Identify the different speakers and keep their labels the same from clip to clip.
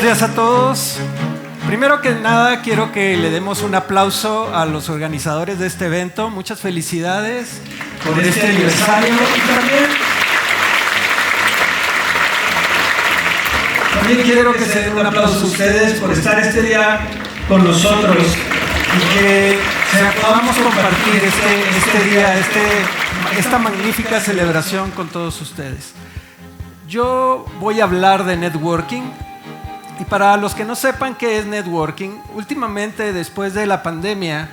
Speaker 1: Buenos días a todos. Primero que nada, quiero que le demos un aplauso a los organizadores de este evento. Muchas felicidades por este aniversario. Y también quiero que se den un aplauso a ustedes por estar este día con nosotros y que podamos compartir este día, esta magnífica celebración con todos ustedes. Yo voy a hablar de networking. Y para los que no sepan qué es networking, últimamente después de la pandemia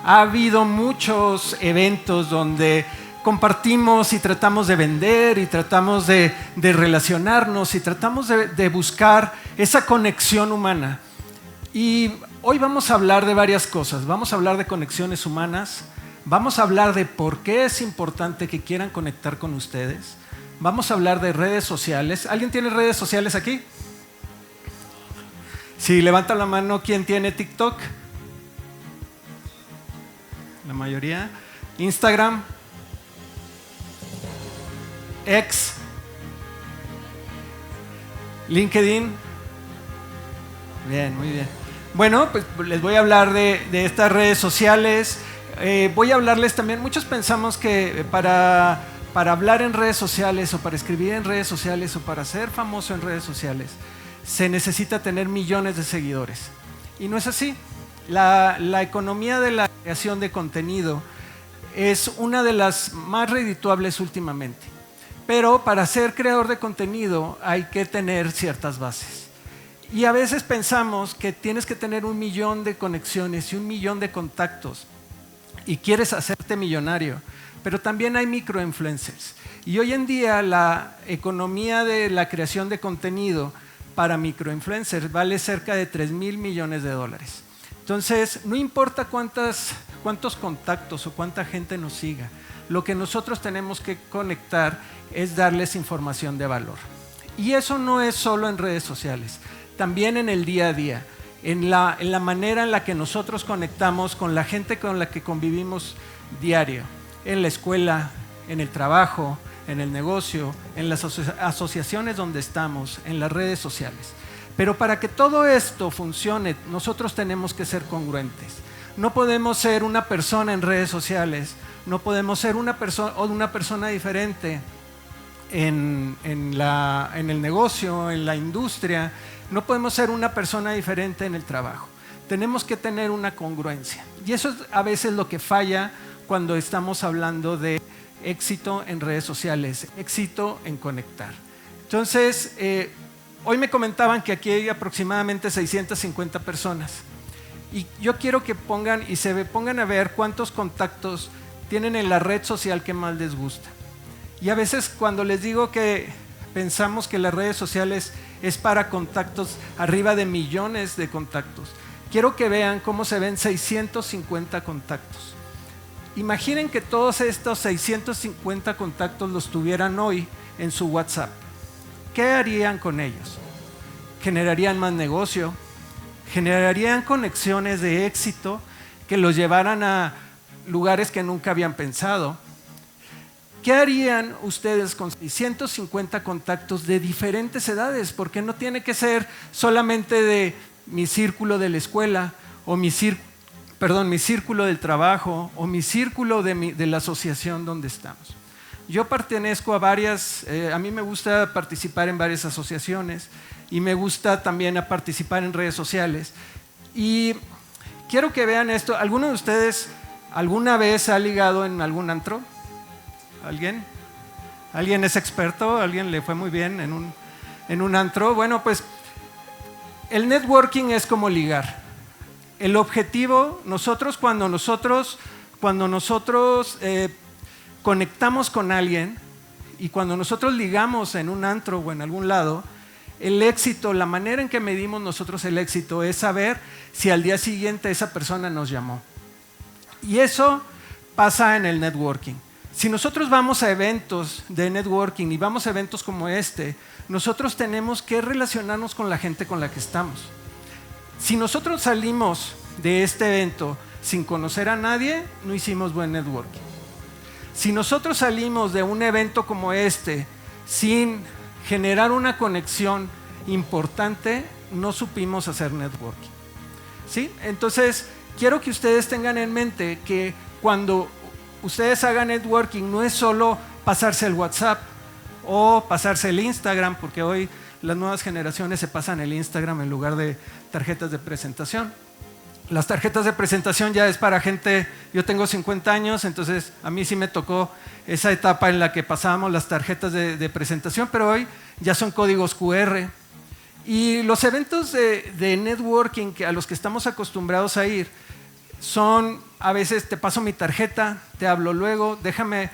Speaker 1: ha habido muchos eventos donde compartimos y tratamos de vender y tratamos de relacionarnos y tratamos de buscar esa conexión humana. Y hoy vamos a hablar de varias cosas. Vamos a hablar de conexiones humanas, vamos a hablar de por qué es importante que quieran conectar con ustedes, vamos a hablar de redes sociales. ¿Alguien tiene redes sociales aquí? Si levanta la mano, ¿quién tiene TikTok? La mayoría. Instagram. X. LinkedIn. Bien, muy bien. Bueno, pues les voy a hablar de estas redes sociales. Voy a hablarles también, muchos pensamos que para hablar en redes sociales o para escribir en redes sociales o para ser famoso en redes sociales se necesita tener millones de seguidores. Y no es así. La economía de la creación de contenido es una de las más redituables últimamente. Pero para ser creador de contenido hay que tener ciertas bases. Y a veces pensamos que tienes que tener 1 millón de conexiones y 1 millón de contactos y quieres hacerte millonario. Pero también hay microinfluencers. Y hoy en día la economía de la creación de contenido para microinfluencers vale cerca de $3,000 millones. Entonces, no importa cuántos contactos o cuánta gente nos siga, lo que nosotros tenemos que conectar es darles información de valor. Y eso no es solo en redes sociales, también en el día a día, en la manera en la que nosotros conectamos con la gente con la que convivimos diario, en la escuela, en el trabajo, en el negocio, en las asociaciones donde estamos, en las redes sociales. Pero para que todo esto funcione, nosotros tenemos que ser congruentes. No podemos ser una persona en redes sociales, no podemos ser una persona diferente en el negocio, en la industria, no podemos ser una persona diferente en el trabajo. Tenemos que tener una congruencia. Y eso es a veces lo que falla cuando estamos hablando de éxito en redes sociales, éxito en conectar. Entonces, hoy me comentaban que aquí hay aproximadamente 650 personas. Y yo quiero que pongan a ver cuántos contactos tienen en la red social que más les gusta. Y a veces cuando les digo que pensamos que las redes sociales es para contactos arriba de millones de contactos, quiero que vean cómo se ven 650 contactos. Imaginen que todos estos 650 contactos los tuvieran hoy en su WhatsApp. ¿Qué harían con ellos? Generarían más negocio, generarían conexiones de éxito que los llevaran a lugares que nunca habían pensado. ¿Qué harían ustedes con 650 contactos de diferentes edades? Porque no tiene que ser solamente de mi círculo de la escuela o mi círculo del trabajo o mi círculo de la asociación donde estamos. Yo pertenezco a varias, a mí me gusta participar en varias asociaciones y me gusta también participar en redes sociales. Y quiero que vean esto. ¿Alguno de ustedes alguna vez ha ligado en algún antro? ¿Alguien? ¿Alguien es experto? ¿Alguien le fue muy bien en un antro? Bueno, pues el networking es como ligar. El objetivo, cuando nosotros conectamos con alguien y cuando nosotros ligamos en un antro o en algún lado, el éxito, la manera en que medimos nosotros el éxito es saber si al día siguiente esa persona nos llamó. Y eso pasa en el networking. Si nosotros vamos a eventos de networking y vamos a eventos como este, nosotros tenemos que relacionarnos con la gente con la que estamos. Si nosotros salimos de este evento sin conocer a nadie, no hicimos buen networking. Si nosotros salimos de un evento como este sin generar una conexión importante, no supimos hacer networking. ¿Sí? Entonces, quiero que ustedes tengan en mente que cuando ustedes hagan networking no es solo pasarse el WhatsApp o pasarse el Instagram, porque hoy las nuevas generaciones se pasan el Instagram en lugar de tarjetas de presentación. Las tarjetas de presentación ya es para gente, yo tengo 50 años, entonces a mí sí me tocó esa etapa en la que pasábamos las tarjetas de presentación, pero hoy ya son códigos QR. Y los eventos de networking a los que estamos acostumbrados a ir son, a veces te paso mi tarjeta, te hablo luego, déjame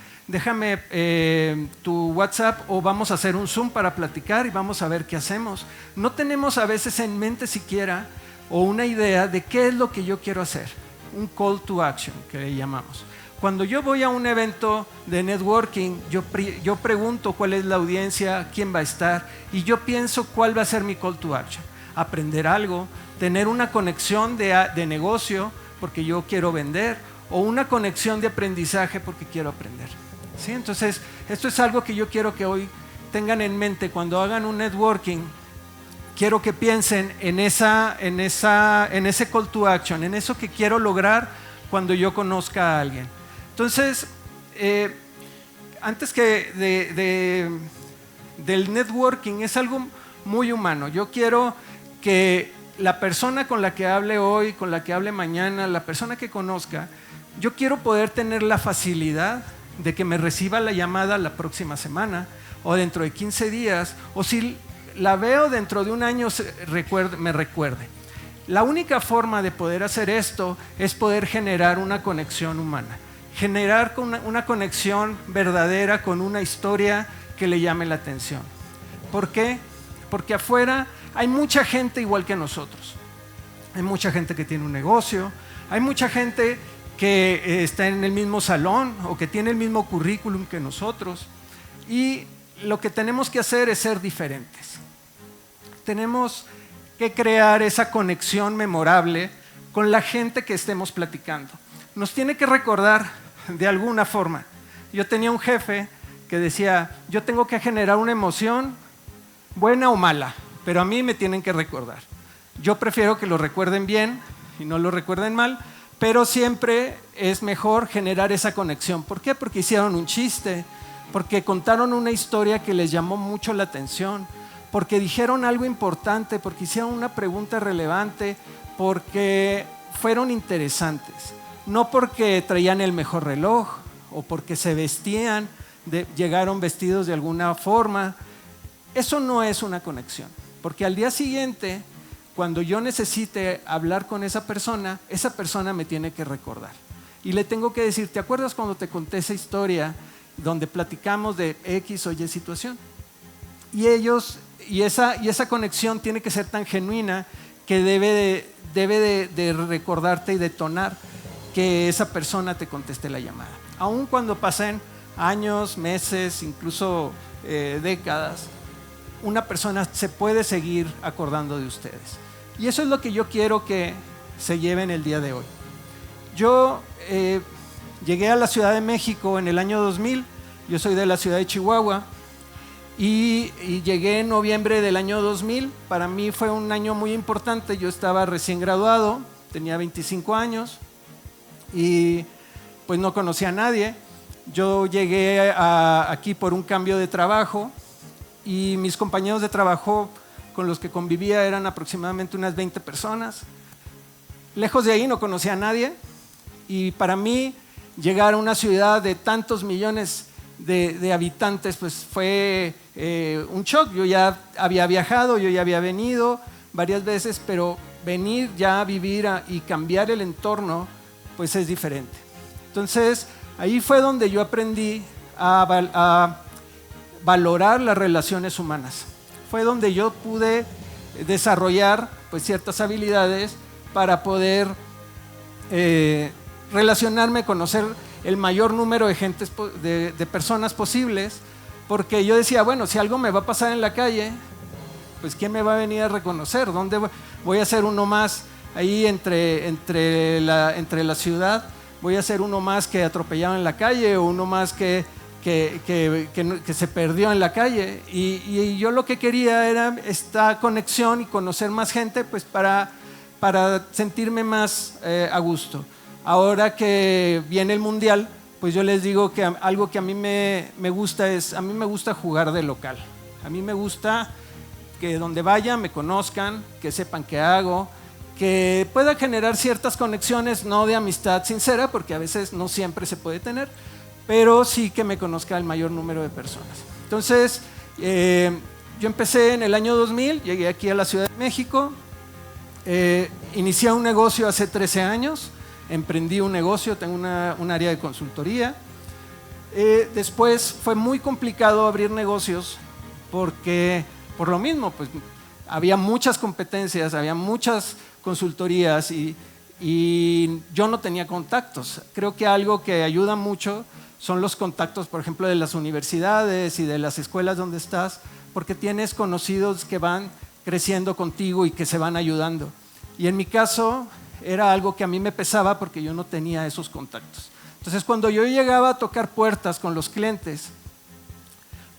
Speaker 1: tu WhatsApp o vamos a hacer un Zoom para platicar y vamos a ver qué hacemos. No tenemos a veces en mente siquiera o una idea de qué es lo que yo quiero hacer, un call to action que le llamamos. Cuando yo voy a un evento de networking, yo pregunto cuál es la audiencia, quién va a estar y yo pienso cuál va a ser mi call to action. Aprender algo, tener una conexión de negocio porque yo quiero vender o una conexión de aprendizaje porque quiero aprender. ¿Sí? Entonces, esto es algo que yo quiero que hoy tengan en mente cuando hagan un networking. Quiero que piensen en ese call to action, en eso que quiero lograr cuando yo conozca a alguien. Entonces, antes que del networking es algo muy humano. Yo quiero que la persona con la que hable hoy, con la que hable mañana, la persona que conozca, yo quiero poder tener la facilidad de que me reciba la llamada la próxima semana o dentro de 15 días o si la veo dentro de un año me recuerde. La única forma de poder hacer esto es poder generar una conexión humana, generar una conexión verdadera con una historia que le llame la atención. ¿Por qué? Porque afuera hay mucha gente igual que nosotros. Hay mucha gente que tiene un negocio, hay mucha gente que está en el mismo salón o que tiene el mismo currículum que nosotros y lo que tenemos que hacer es ser diferentes. Tenemos que crear esa conexión memorable con la gente que estemos platicando. Nos tiene que recordar de alguna forma. Yo tenía un jefe que decía, yo tengo que generar una emoción buena o mala, pero a mí me tienen que recordar. Yo prefiero que lo recuerden bien y no lo recuerden mal, pero siempre es mejor generar esa conexión. ¿Por qué? Porque hicieron un chiste, porque contaron una historia que les llamó mucho la atención, porque dijeron algo importante, porque hicieron una pregunta relevante, porque fueron interesantes. No porque traían el mejor reloj o porque se vestían, llegaron vestidos de alguna forma. Eso no es una conexión, porque al día siguiente, cuando yo necesite hablar con esa persona me tiene que recordar. Y le tengo que decir, ¿te acuerdas cuando te conté esa historia donde platicamos de X o Y situación? Y esa conexión tiene que ser tan genuina que debe de recordarte y detonar que esa persona te conteste la llamada. Aun cuando pasen años, meses, incluso décadas, una persona se puede seguir acordando de ustedes. Y eso es lo que yo quiero que se lleven el día de hoy. Yo llegué a la Ciudad de México en el año 2000, yo soy de la ciudad de Chihuahua, y llegué en noviembre del año 2000. Para mí fue un año muy importante, yo estaba recién graduado, tenía 25 años y pues no conocía a nadie. Yo llegué aquí por un cambio de trabajo y mis compañeros de trabajo con los que convivía eran aproximadamente unas 20 personas. Lejos de ahí no conocía a nadie y para mí llegar a una ciudad de tantos millones de habitantes pues fue un shock. Yo ya había viajado, yo ya había venido varias veces, pero venir ya a vivir y cambiar el entorno pues es diferente. Entonces ahí fue donde yo aprendí a valorar las relaciones humanas. Fue donde yo pude desarrollar pues ciertas habilidades para poder relacionarme, conocer el mayor número de personas posibles, porque yo decía, bueno, si algo me va a pasar en la calle, pues ¿quién me va a venir a reconocer? ¿Dónde voy a ser uno más ahí entre la ciudad? ¿Voy a ser uno más que atropellado en la calle o uno más que que se perdió en la calle. Y yo lo que quería era esta conexión y conocer más gente, pues para sentirme más a gusto. Ahora que viene el Mundial, pues yo les digo que algo que a mí me gusta es, a mí me gusta jugar de local. A mí me gusta que donde vaya me conozcan, que sepan qué hago, que pueda generar ciertas conexiones, no de amistad sincera, porque a veces no siempre se puede tener, pero sí que me conozca el mayor número de personas. Entonces, yo empecé en el año 2000, llegué aquí a la Ciudad de México, inicié un negocio hace 13 años, emprendí un negocio, tengo un área de consultoría. Después fue muy complicado abrir negocios porque, por lo mismo, pues había muchas competencias, había muchas consultorías y yo no tenía contactos. Creo que algo que ayuda mucho son los contactos, por ejemplo, de las universidades y de las escuelas donde estás, porque tienes conocidos que van creciendo contigo y que se van ayudando. Y en mi caso era algo que a mí me pesaba porque yo no tenía esos contactos. Entonces, cuando yo llegaba a tocar puertas con los clientes,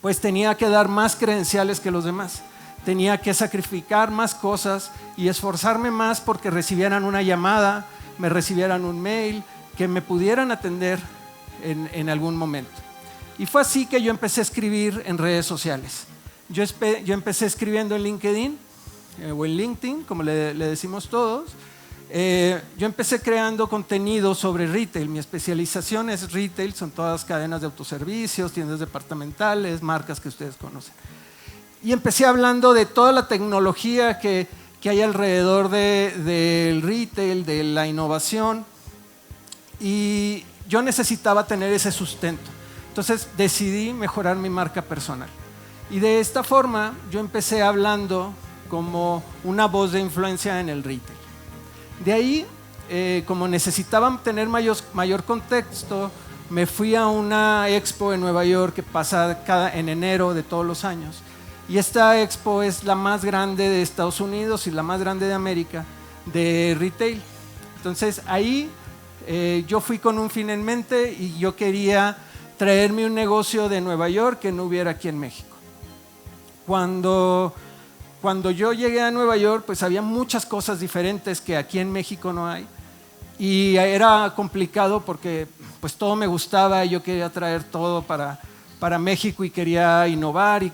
Speaker 1: pues tenía que dar más credenciales que los demás. Tenía que sacrificar más cosas y esforzarme más porque recibieran una llamada, me recibieran un mail, que me pudieran atender en algún momento. Y fue así que yo empecé a escribir en redes sociales. Yo empecé escribiendo en LinkedIn o en LinkedIn, como le decimos todos. Yo empecé creando contenido sobre retail. Mi especialización es retail, son todas cadenas de autoservicios, tiendas departamentales, marcas que ustedes conocen. Y empecé hablando de toda la tecnología que hay alrededor del retail, de la innovación. Y yo necesitaba tener ese sustento. Entonces decidí mejorar mi marca personal. Y de esta forma yo empecé hablando como una voz de influencia en el retail. De ahí, como necesitaba tener mayor contexto, me fui a una expo en Nueva York que pasa en enero de todos los años. Y esta expo es la más grande de Estados Unidos y la más grande de América de retail. Entonces ahí yo fui con un fin en mente y yo quería traerme un negocio de Nueva York que no hubiera aquí en México. Cuando yo llegué a Nueva York, pues había muchas cosas diferentes que aquí en México no hay. Y era complicado porque pues todo me gustaba y yo quería traer todo para México y quería innovar y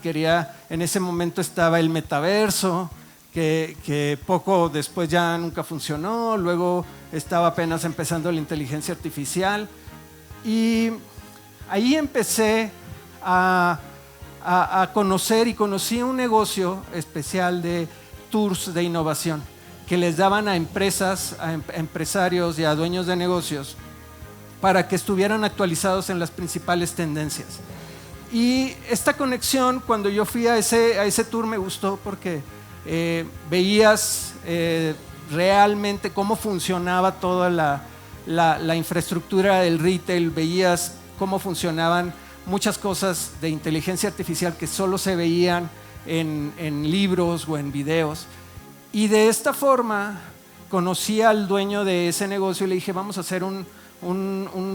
Speaker 1: en ese momento estaba el metaverso, que poco después ya nunca funcionó, luego estaba apenas empezando la inteligencia artificial y ahí empecé a conocer y conocí un negocio especial de tours de innovación que les daban a empresas, a empresarios y a dueños de negocios para que estuvieran actualizados en las principales tendencias. Y esta conexión, cuando yo fui a ese tour, me gustó porque veías realmente cómo funcionaba toda la infraestructura del retail, veías cómo funcionaban muchas cosas de inteligencia artificial que solo se veían en libros o en videos. Y de esta forma conocí al dueño de ese negocio y le dije, vamos a hacer un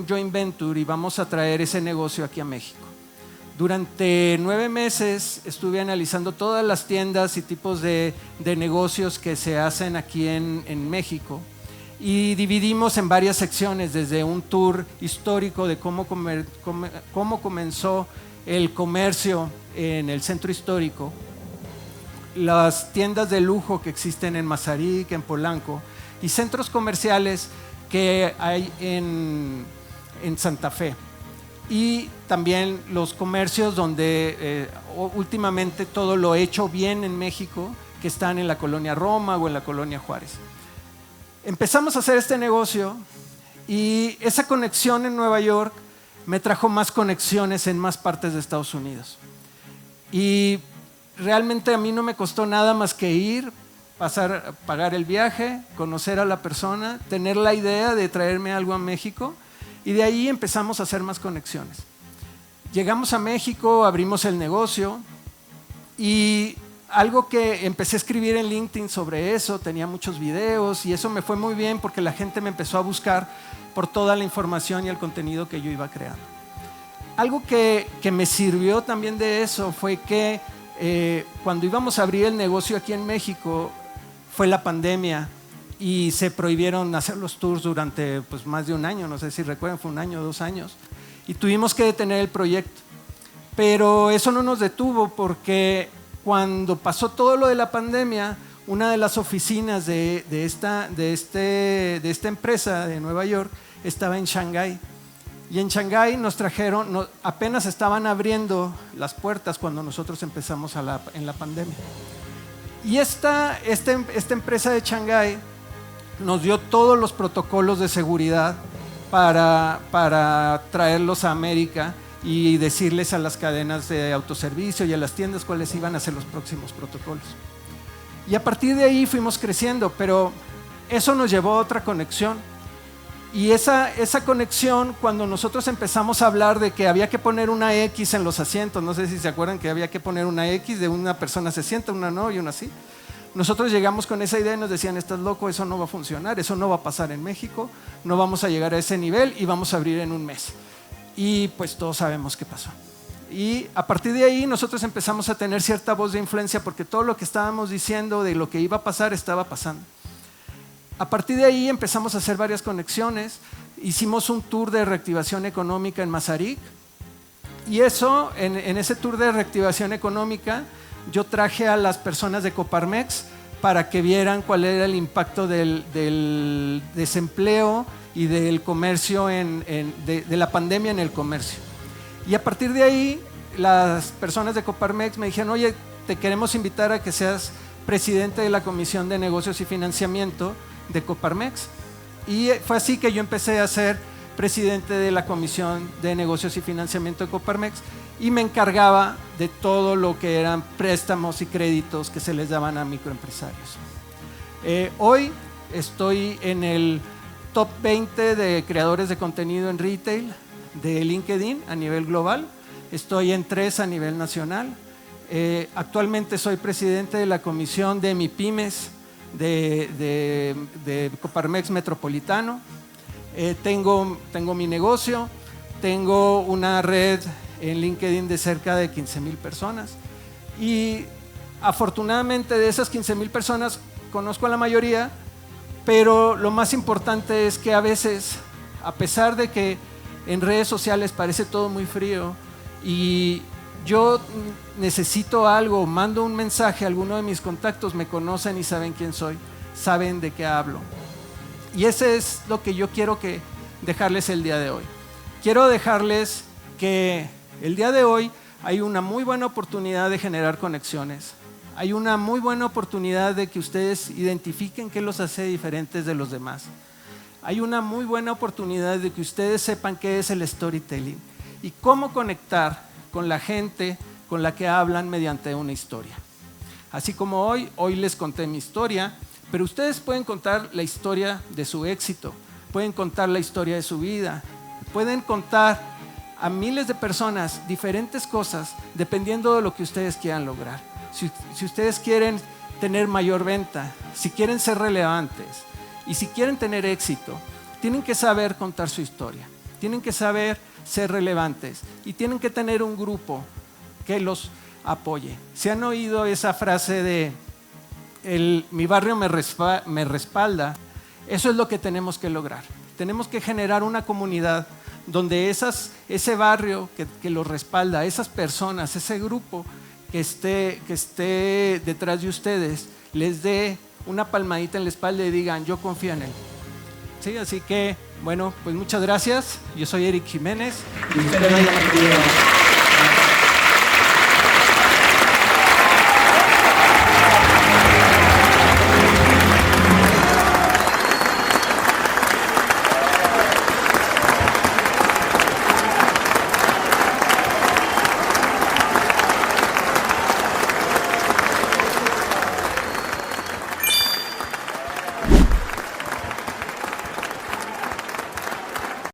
Speaker 1: joint venture y vamos a traer ese negocio aquí a México. Durante 9 meses estuve analizando todas las tiendas y tipos de negocios que se hacen aquí en México y dividimos en varias secciones, desde un tour histórico de cómo comenzó el comercio en el centro histórico, las tiendas de lujo que existen en Mazarik, en Polanco, y centros comerciales que hay en Santa Fe. Y también los comercios donde últimamente todo lo hecho bien en México, que están en la colonia Roma o en la colonia Juárez. Empezamos a hacer este negocio y esa conexión en Nueva York me trajo más conexiones en más partes de Estados Unidos. Y realmente a mí no me costó nada más que ir, pagar el viaje, conocer a la persona, tener la idea de traerme algo a México. Y de ahí empezamos a hacer más conexiones. Llegamos a México, abrimos el negocio y algo que empecé a escribir en LinkedIn sobre eso, tenía muchos videos y eso me fue muy bien porque la gente me empezó a buscar por toda la información y el contenido que yo iba creando. Algo que me sirvió también de eso fue que cuando íbamos a abrir el negocio aquí en México, fue la pandemia y se prohibieron hacer los tours durante pues, más de un año, no sé si recuerdan, fue 1 año o 2 años, y tuvimos que detener el proyecto. Pero eso no nos detuvo porque cuando pasó todo lo de la pandemia, una de las oficinas de esta empresa de Nueva York estaba en Shanghái. Y en Shanghái nos trajeron, apenas estaban abriendo las puertas cuando nosotros empezamos en la pandemia. Y esta empresa de Shanghái nos dio todos los protocolos de seguridad para traerlos a América y decirles a las cadenas de autoservicio y a las tiendas cuáles iban a ser los próximos protocolos. Y a partir de ahí fuimos creciendo, pero eso nos llevó a otra conexión. Y esa conexión, cuando nosotros empezamos a hablar de que había que poner una X en los asientos, no sé si se acuerdan que había que poner una X, de una persona se sienta, una no y una sí. Nosotros llegamos con esa idea y nos decían, estás loco, eso no va a funcionar, eso no va a pasar en México, no vamos a llegar a ese nivel y vamos a abrir en 1 mes. Y pues todos sabemos qué pasó. Y a partir de ahí nosotros empezamos a tener cierta voz de influencia porque todo lo que estábamos diciendo de lo que iba a pasar estaba pasando. A partir de ahí empezamos a hacer varias conexiones, hicimos un tour de reactivación económica en Mazarik y eso, en ese tour de reactivación económica, yo traje a las personas de Coparmex para que vieran cuál era el impacto del desempleo y del comercio, de la pandemia en el comercio. Y a partir de ahí, las personas de Coparmex me dijeron, oye, te queremos invitar a que seas presidente de la Comisión de Negocios y Financiamiento de Coparmex. Y fue así que yo empecé a ser presidente de la Comisión de Negocios y Financiamiento de Coparmex y me encargaba de todo lo que eran préstamos y créditos que se les daban a microempresarios. Hoy estoy en el top 20 de creadores de contenido en retail de LinkedIn a nivel global, estoy en 3 a nivel nacional. Actualmente soy presidente de la comisión de MIPYMES de Coparmex Metropolitano. Tengo mi negocio, tengo una red en LinkedIn de cerca de 15,000 personas y afortunadamente de esas 15,000 personas conozco a la mayoría, pero lo más importante es que a veces, a pesar de que en redes sociales parece todo muy frío y yo necesito algo, mando un mensaje a alguno de mis contactos, me conocen y saben quién soy, saben de qué hablo. Y ese es lo que yo quiero dejarles el día de hoy. Quiero dejarles que el día de hoy hay una muy buena oportunidad de generar conexiones. Hay una muy buena oportunidad de que ustedes identifiquen qué los hace diferentes de los demás. Hay una muy buena oportunidad de que ustedes sepan qué es el storytelling y cómo conectar con la gente con la que hablan mediante una historia. Así como hoy les conté mi historia, pero ustedes pueden contar la historia de su éxito, pueden contar la historia de su vida, pueden contar a miles de personas diferentes cosas dependiendo de lo que ustedes quieran lograr. Si ustedes quieren tener mayor venta, si quieren ser relevantes y si quieren tener éxito, tienen que saber contar su historia, tienen que saber ser relevantes y tienen que tener un grupo que los apoye. ¿Se han oído esa frase de mi barrio me respalda? Eso es lo que tenemos que lograr. Tenemos que generar una comunidad donde ese barrio que los respalda, esas personas, ese grupo que esté detrás de ustedes, les dé una palmadita en la espalda y digan, yo confío en él. ¿Sí? Así que, bueno, pues muchas gracias. Yo soy Eric Jiménez y espero hayan aprendido.